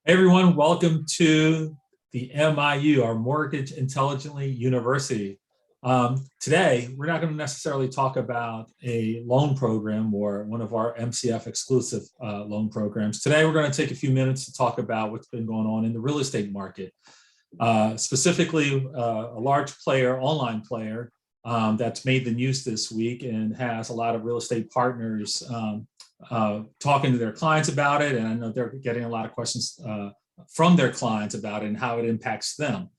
Hey everyone, welcome to the MIU, our Mortgage Intelligently University. Today, we're not going to necessarily talk about a loan program or one of our MCF exclusive loan programs. Today, we're going to take a few minutes to talk about what's been going on in the real estate market. Specifically, a large player, online player, that's made the news this week and has a lot of real estate partners talking to their clients about it. And I know they're getting a lot of questions from their clients about it and how it impacts them.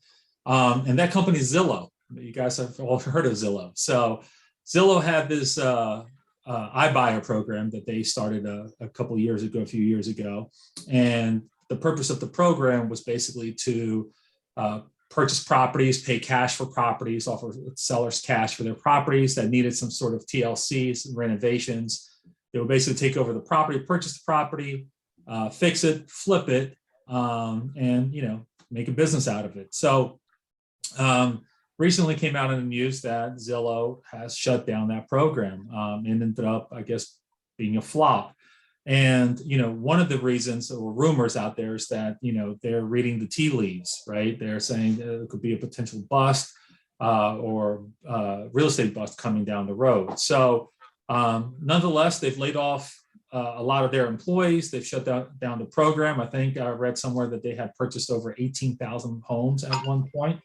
And that company is Zillow. You guys have all heard of Zillow. So Zillow had this IBuyer program that they started a few years ago. And the purpose of the program was basically to purchase properties, pay cash for properties, offer sellers cash for their properties that needed some sort of TLCs, renovations. They would basically take over the property, purchase the property, fix it, flip it, and make a business out of it. So recently came out in the news that Zillow has shut down that program and ended up, I guess, being a flop. And one of the reasons or rumors out there is that they're reading the tea leaves, right? They're saying that it could be a potential bust or real estate bust coming down the road. So nonetheless, they've laid off a lot of their employees. They've shut down the program. I think I read somewhere that they had purchased over 18,000 homes at one point,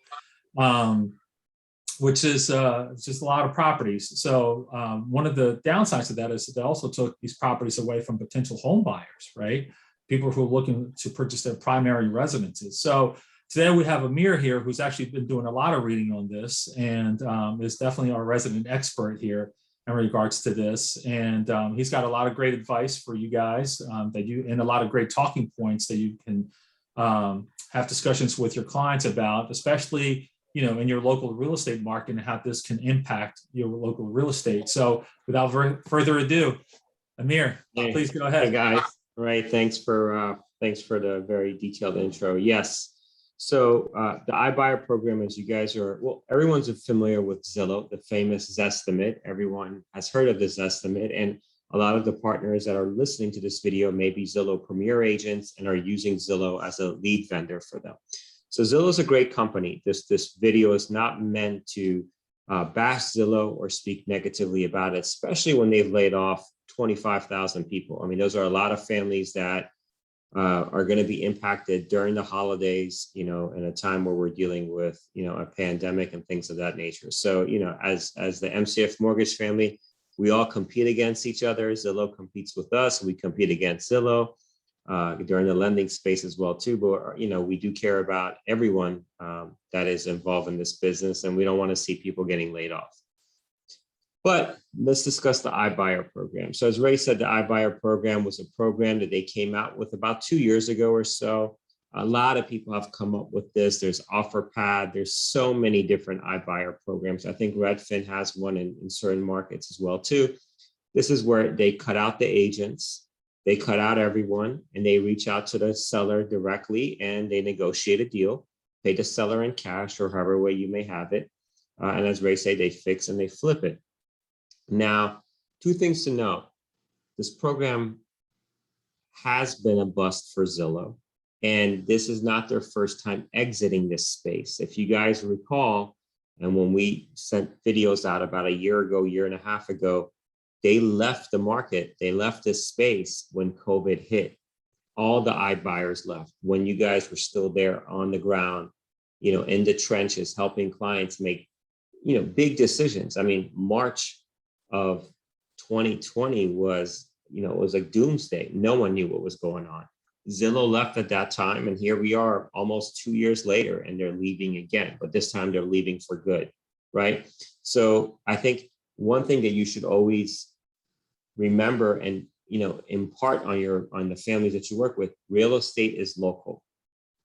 which is just a lot of properties. So one of the downsides of that is that they also took these properties away from potential home buyers, right? People who are looking to purchase their primary residences. So today we have Amir here, who's actually been doing a lot of reading on this and is definitely our resident expert here in regards to this. And he's got a lot of great advice for you guys and a lot of great talking points that you can have discussions with your clients about, especially in your local real estate market and how this can impact your local real estate. So without further ado, Amir, please go ahead. Hey guys, all right, thanks for the very detailed intro. Yes. So the iBuyer program, as you guys everyone's familiar with Zillow, the famous Zestimate. Everyone has heard of this Zestimate, and a lot of the partners that are listening to this video may be Zillow Premier agents and are using Zillow as a lead vendor for them. So Zillow is a great company. This video is not meant to bash Zillow or speak negatively about it, especially when they've laid off 25,000 people. I mean, those are a lot of families that are going to be impacted during the holidays, in a time where we're dealing with, a pandemic and things of that nature. So, as the MCF mortgage family, we all compete against each other. Zillow competes with us. We compete against Zillow during the lending space as well, too. But, we do care about everyone that is involved in this business, and we don't want to see people getting laid off. But let's discuss the iBuyer program. So as Ray said, the iBuyer program was a program that they came out with about 2 years ago or so. A lot of people have come up with this. There's OfferPad. There's so many different iBuyer programs. I think Redfin has one in certain markets as well too. This is where they cut out the agents, they cut out everyone, and they reach out to the seller directly and they negotiate a deal, pay the seller in cash or however way you may have it. And as Ray said, they fix and they flip it. Now, two things to know. This program has been a bust for Zillow, and this is not their first time exiting this space. If you guys recall, and when we sent videos out about a year and a half ago, they left the market. They left this space when COVID hit. All the iBuyers left when you guys were still there on the ground, in the trenches, helping clients make, big decisions. I mean, March of 2020 was, it was like doomsday. No one knew what was going on. Zillow left at that time, and here we are almost 2 years later, and they're leaving again, but this time they're leaving for good, right? So I think one thing that you should always remember and, impart on the families that you work with, real estate is local.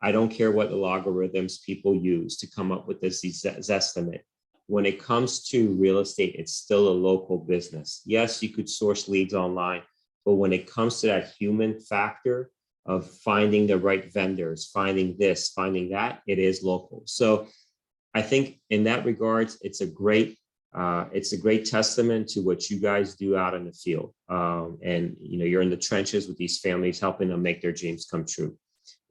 I don't care what the logarithms people use to come up with this Zestimate. When it comes to real estate, it's still a local business. Yes, you could source leads online, but when it comes to that human factor of finding the right vendors, finding this, finding that, it is local. So I think in that regards, it's a great testament to what you guys do out in the field. And you're in the trenches with these families, helping them make their dreams come true.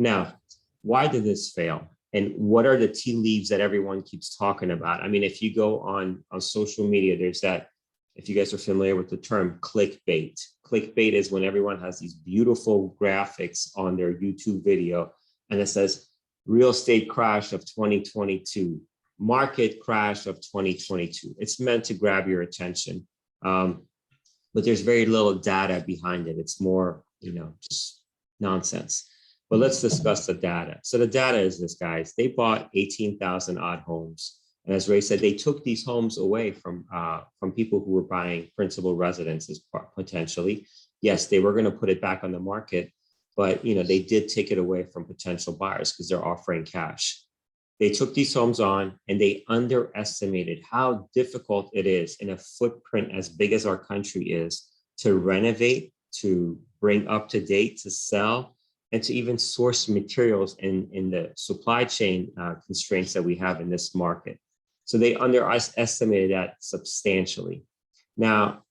Now, why did this fail? And what are the tea leaves that everyone keeps talking about? I mean, if you go on social media, there's that, if you guys are familiar with the term clickbait. Clickbait is when everyone has these beautiful graphics on their YouTube video, and it says, real estate crash of 2022, market crash of 2022. It's meant to grab your attention, but there's very little data behind it. It's more, just nonsense. But let's discuss the data. So the data is this, guys. They bought 18,000 odd homes. And as Ray said, they took these homes away from people who were buying principal residences potentially. Yes, they were going to put it back on the market, but they did take it away from potential buyers because they're offering cash. They took these homes on and they underestimated how difficult it is in a footprint as big as our country is to renovate, to bring up to date, to sell, and to even source materials in the supply chain constraints that we have in this market. So they underestimated that substantially. Now,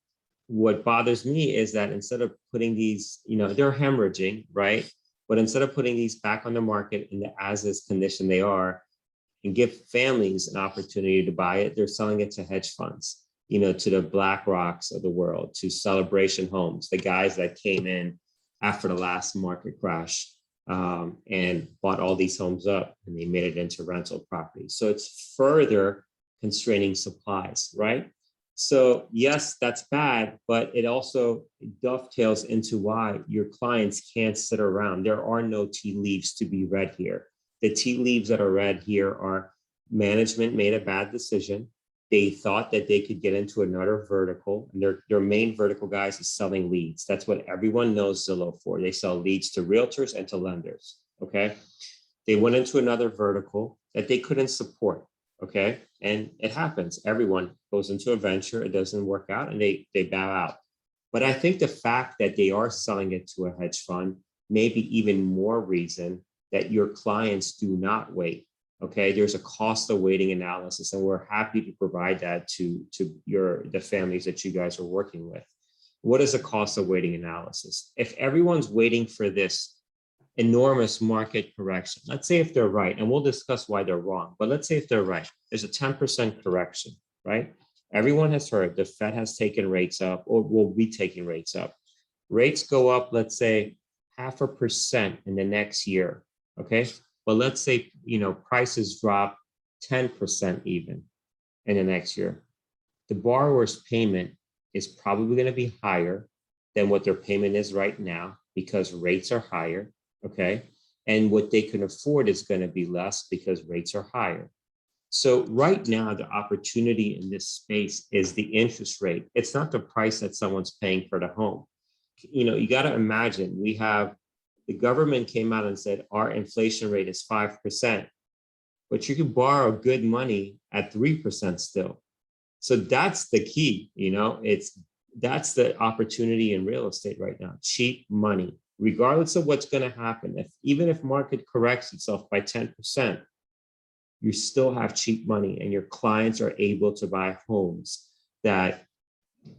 what bothers me is that instead of putting these, they're hemorrhaging, right? But instead of putting these back on the market in the as-is condition they are, and give families an opportunity to buy it, they're selling it to hedge funds, to the BlackRocks of the world, to Celebration Homes, the guys that came in after the last market crash and bought all these homes up and they made it into rental properties. So it's further constraining supplies, right? So yes, that's bad, but it also dovetails into why your clients can't sit around. There are no tea leaves to be read here. The tea leaves that are read here are management made a bad decision. They thought that they could get into another vertical, and their main vertical, guys, is selling leads. That's what everyone knows Zillow for. They sell leads to realtors and to lenders, okay? They went into another vertical that they couldn't support, okay? And it happens. Everyone goes into a venture, it doesn't work out, and they bow out. But I think the fact that they are selling it to a hedge fund may be even more reason that your clients do not wait. Okay, there's a cost of waiting analysis, and we're happy to provide that to the families that you guys are working with. What is the cost of waiting analysis? If everyone's waiting for this enormous market correction, let's say if they're right, and we'll discuss why they're wrong, but let's say if they're right, there's a 10% correction, right? Everyone has heard the Fed has taken rates up or will be taking rates up. Rates go up, let's say 0.5% in the next year, okay? But let's say, prices drop 10% even in the next year. The borrower's payment is probably going to be higher than what their payment is right now because rates are higher, okay? And what they can afford is going to be less because rates are higher. So right now, the opportunity in this space is the interest rate. It's not the price that someone's paying for the home. You got to imagine the government came out and said, our inflation rate is 5%, but you can borrow good money at 3% still. So that's the key, that's the opportunity in real estate right now, cheap money, regardless of what's going to happen. Even if market corrects itself by 10%, you still have cheap money and your clients are able to buy homes that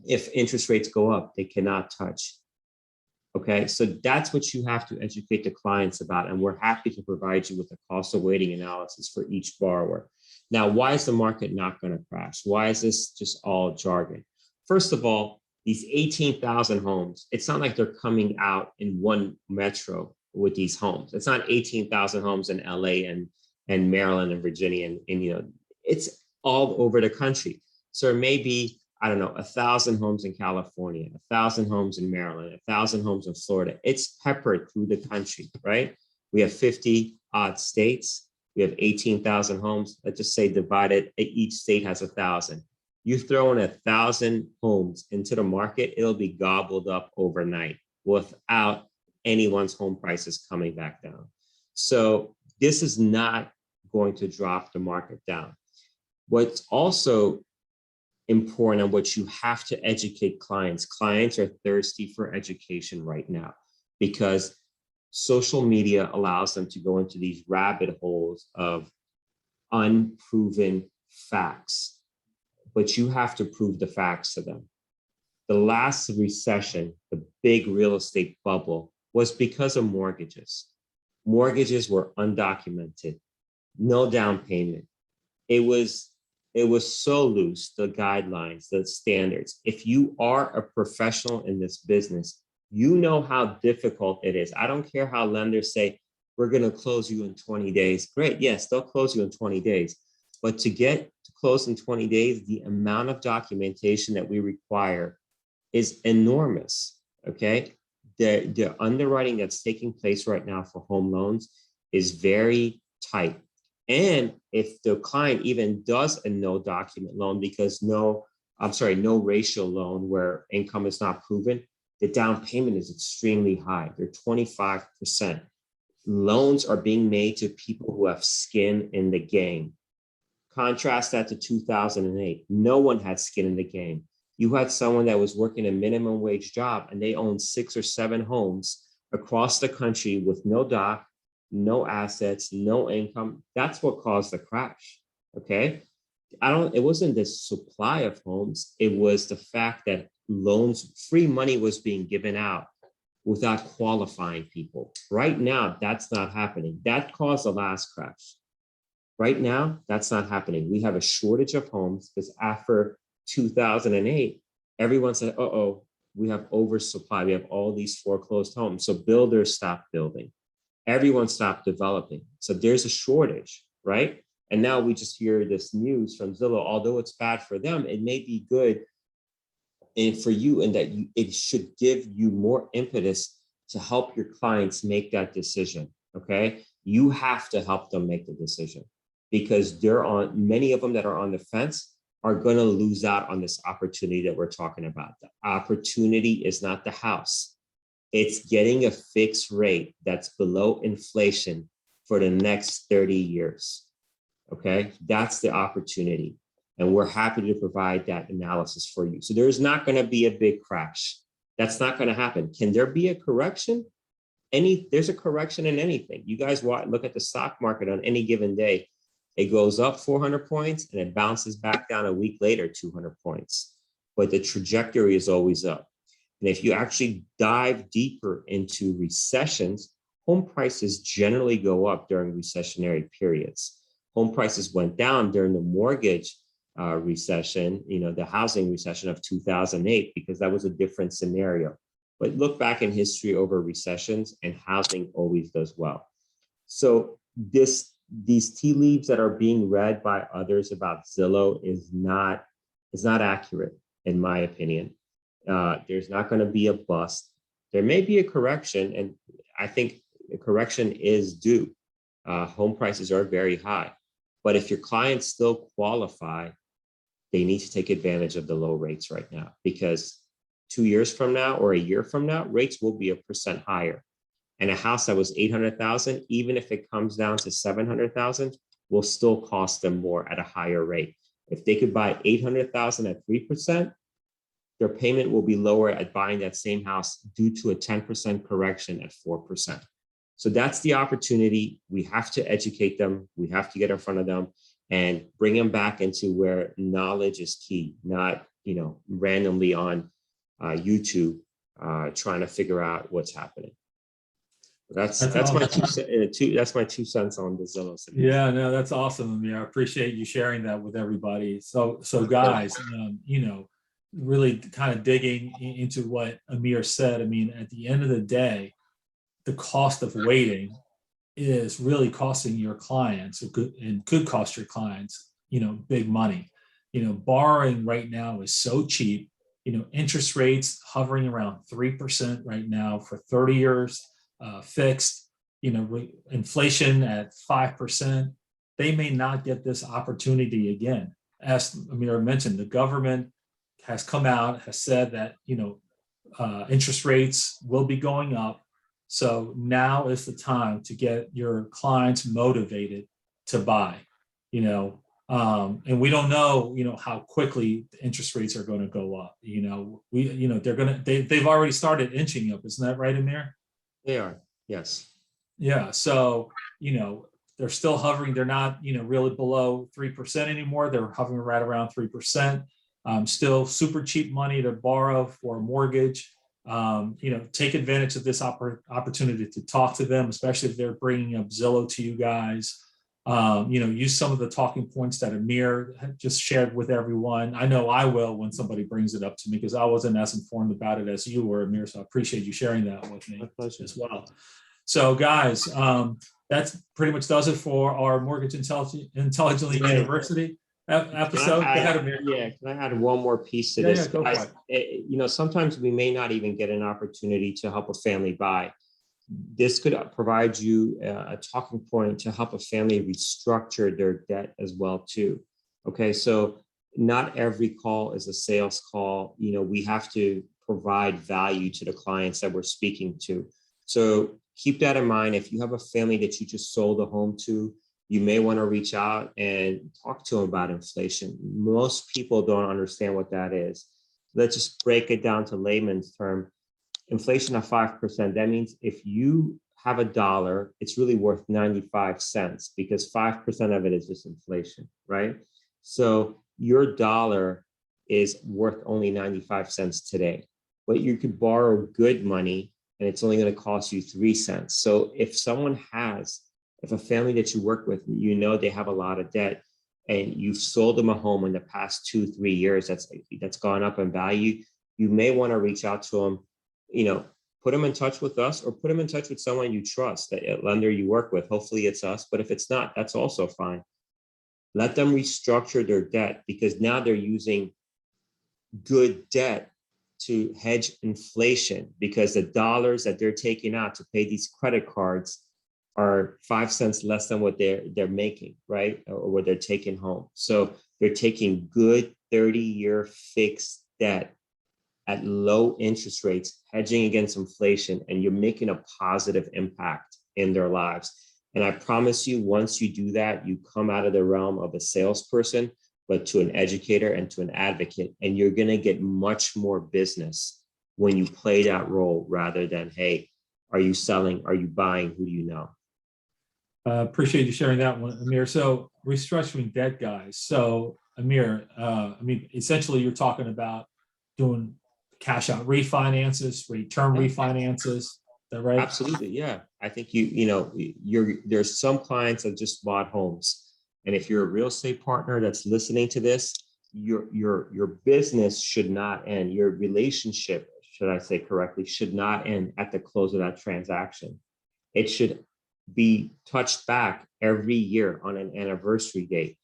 if interest rates go up, they cannot touch. Okay, so that's what you have to educate the clients about, and we're happy to provide you with a cost of waiting analysis for each borrower. Now, why is the market not going to crash? Why is this just all jargon? First of all, these 18,000 homes, it's not like they're coming out in one metro with these homes. It's not 18,000 homes in LA and Maryland and Virginia, and it's all over the country. So there may be, 1,000 homes in California, 1,000 homes in Maryland, 1,000 homes in Florida. It's peppered through the country, right? We have 50 odd states. We have 18,000 homes. Let's just say divided, each state has 1,000. You throw in 1,000 homes into the market, it'll be gobbled up overnight without anyone's home prices coming back down. So this is not going to drop the market down. What's also important and what you have to educate clients are thirsty for education right now because social media allows them to go into these rabbit holes of unproven facts, but you have to prove the facts to them. The last recession, the big real estate bubble, was because of mortgages. Mortgages were undocumented, no down payment. It was so loose, the guidelines, the standards. If you are a professional in this business, you know how difficult it is. I don't care how lenders say, we're going to close you in 20 days. Great. Yes, they'll close you in 20 days. But to get to close in 20 days, the amount of documentation that we require is enormous. Okay. The underwriting that's taking place right now for home loans is very tight. And if the client even does a no document loan because no ratio loan where income is not proven, the down payment is extremely high. They're 25%. Loans are being made to people who have skin in the game. Contrast that to 2008. No one had skin in the game. You had someone that was working a minimum wage job and they owned 6 or 7 homes across the country with no doc, no assets, no income. That's what caused the crash. Okay. It wasn't the supply of homes. It was the fact that loans, free money was being given out without qualifying people. Right now, that's not happening. That caused the last crash. Right now, that's not happening. We have a shortage of homes because after 2008, everyone said, uh-oh, we have oversupply. We have all these foreclosed homes. So builders stopped building. Everyone stopped developing. So there's a shortage, right? And now we just hear this news from Zillow, although it's bad for them, it may be good and for you in that it should give you more impetus to help your clients make that decision, okay? You have to help them make the decision because many of them that are on the fence are gonna lose out on this opportunity that we're talking about. The opportunity is not the house. It's getting a fixed rate that's below inflation for the next 30 years, okay? That's the opportunity. And we're happy to provide that analysis for you. So there's not going to be a big crash. That's not going to happen. Can there be a correction? There's a correction in anything. You guys look at the stock market on any given day. It goes up 400 points and it bounces back down a week later, 200 points. But the trajectory is always up. And if you actually dive deeper into recessions, home prices generally go up during recessionary periods. Home prices went down during the mortgage recession, the housing recession of 2008, because that was a different scenario. But look back in history over recessions and housing always does well. So these tea leaves that are being read by others about Zillow is not accurate, in my opinion. There's not going to be a bust. There may be a correction, and I think a correction is due. Home prices are very high. But if your clients still qualify, they need to take advantage of the low rates right now, because 2 years from now or a year from now, rates will be 1% higher. And a house that was 800,000, even if it comes down to 700,000, will still cost them more at a higher rate. If they could buy 800,000 at 3%, their payment will be lower at buying that same house due to a 10% correction at 4%. So that's the opportunity. We have to educate them. We have to get in front of them and bring them back into where knowledge is key, not randomly on YouTube trying to figure out what's happening. That's awesome. my that's my 2 cents on the Zillow situation. Yeah, no, that's awesome. I mean, I appreciate you sharing that with everybody. So guys, really kind of digging into what Amir said. I mean, at the end of the day, the cost of waiting is really costing your clients and could cost your clients, big money. Borrowing right now is so cheap. Interest rates hovering around 3% right now for 30 years, fixed. Inflation at 5%. They may not get this opportunity again. As Amir mentioned, the government has come out, has said that interest rates will be going up. So now is the time to get your clients motivated to buy, and we don't know, how quickly the interest rates are going to go up. They've already started inching up. Isn't that right, Amir? They are, yes. Yeah. So, they're still hovering. They're not, really below 3% anymore. They're hovering right around 3%. Still super cheap money to borrow for a mortgage. take advantage of this opportunity to talk to them, especially if they're bringing up Zillow to you guys. Use some of the talking points that Amir just shared with everyone. I know I will when somebody brings it up to me, because I wasn't as informed about it as you were, Amir. So I appreciate you sharing that with me as well. So guys, that's pretty much does it for our Mortgage Intelligently University episode. Go ahead, Amir. Yeah, can I add one more piece to this? Go for it. Sometimes we may not even get an opportunity to help a family buy. This could provide you a talking point to help a family restructure their debt as well too. Okay, so not every call is a sales call. We have to provide value to the clients that we're speaking to. So keep that in mind. If you have a family that you just sold a home to, you may want to reach out and talk to them about inflation. Most people don't understand what that is. Let's just break it down to layman's term. Inflation of 5%, that means if you have $1, it's really worth 95 cents, because 5% of it is just inflation, right? So your dollar is worth only 95 cents today, but you could borrow good money and it's only going to cost you 3 cents. So if a family that you work with, they have a lot of debt, and you've sold them a home in the past 2-3 years that's gone up in value, you may want to reach out to them, put them in touch with us, or put them in touch with someone you trust, a lender you work with. Hopefully it's us, but if it's not, that's also fine. Let them restructure their debt, because now they're using good debt to hedge inflation, because the dollars that they're taking out to pay these credit cards are 5 cents less than what they're making, right? Or what they're taking home. So they're taking good 30-year fixed debt at low interest rates, hedging against inflation, and you're making a positive impact in their lives. And I promise you, once you do that, you come out of the realm of a salesperson, but to an educator and to an advocate, and you're going to get much more business when you play that role, rather than, hey, are you selling? Are you buying? Who do you know? Appreciate you sharing that one, Amir. So restructuring debt, guys. So Amir, essentially you're talking about doing cash out refinances, rate-term refinances. Is that right? Absolutely, yeah. I think there's some clients that just bought homes, and if you're a real estate partner that's listening to this, your business should not end. Your relationship, should I say correctly, should not end at the close of that transaction. It should be touched back every year on an anniversary date.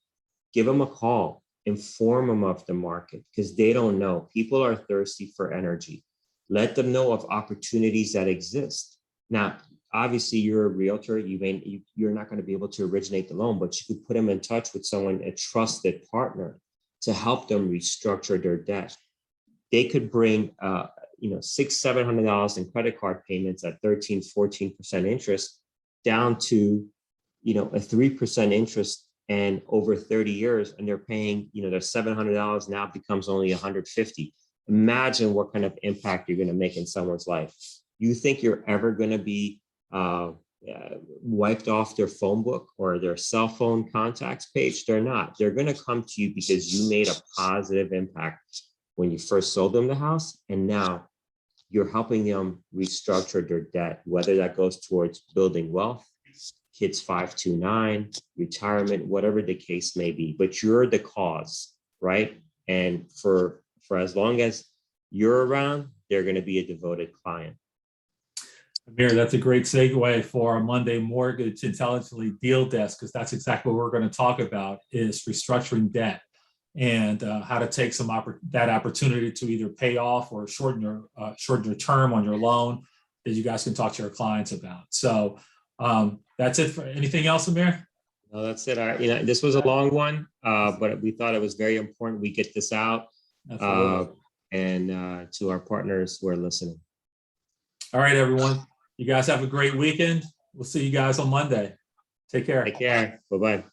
Give them a call, inform them of the market, because they don't know. People are thirsty for energy. Let them know of opportunities that exist. Now, obviously, you're a realtor. You're not going to be able to originate the loan, but you could put them in touch with someone, a trusted partner, to help them restructure their debt. They could bring $600-700 in credit card payments at 13-14% interest down to a 3% interest, and over 30 years, and they're paying their $700 now becomes only $150. Imagine what kind of impact you're going to make in someone's life. You think you're ever going to be wiped off their phone book or their cell phone contacts page? They're not. They're going to come to you because you made a positive impact when you first sold them the house, and now you're helping them restructure their debt, whether that goes towards building wealth, kids 529, retirement, whatever the case may be. But you're the cause, right? And for as long as you're around, they're going to be a devoted client. Amir, that's a great segue for our Monday Mortgage Intelligently Deal Desk, because that's exactly what we're going to talk about, is restructuring debt, and how to take that opportunity to either pay off or shorten your term on your loan that you guys can talk to your clients about. So that's it. For anything else, Amir? No, that's it. This was a long one, but we thought it was very important we get this out, and to our partners who are listening. All right, everyone. You guys have a great weekend. We'll see you guys on Monday. Take care. Take care. Bye-bye.